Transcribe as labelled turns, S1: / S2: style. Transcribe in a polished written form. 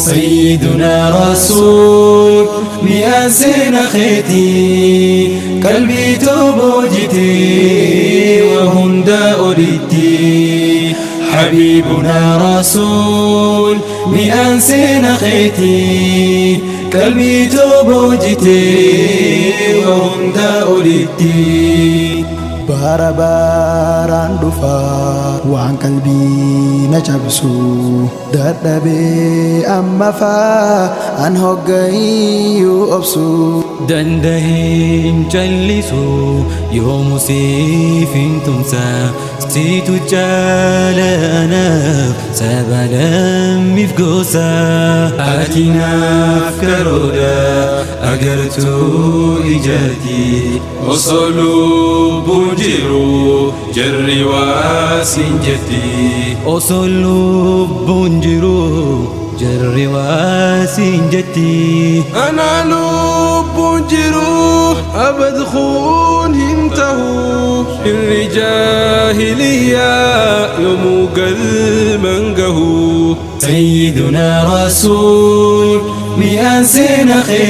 S1: سيدنا رسول مياسين خيتي قلبي توبوجتي وهندا أريدي حبيبنا رسول مياسين خيتي قلبي توبوجتي وهندا أريدي Bara-baraan dhufa waan qalbii na cabsu dadhabee amma faa an hoggayyuu obsu
S2: dandaheen callisu yoomu siifin tumsa siitu jaalanaaf saba lammiif goosa ati naaf karoora agartuu ijaati osoo lubbuun jiru jarri waasin jetti osoo lubbuun jiru jarri waasin jetti
S3: ana lubbuun jiru abad khuun hin tahu irri jaahiliyyaa yoomuu galman gahu
S1: سيدنا رسول مياسين خيتي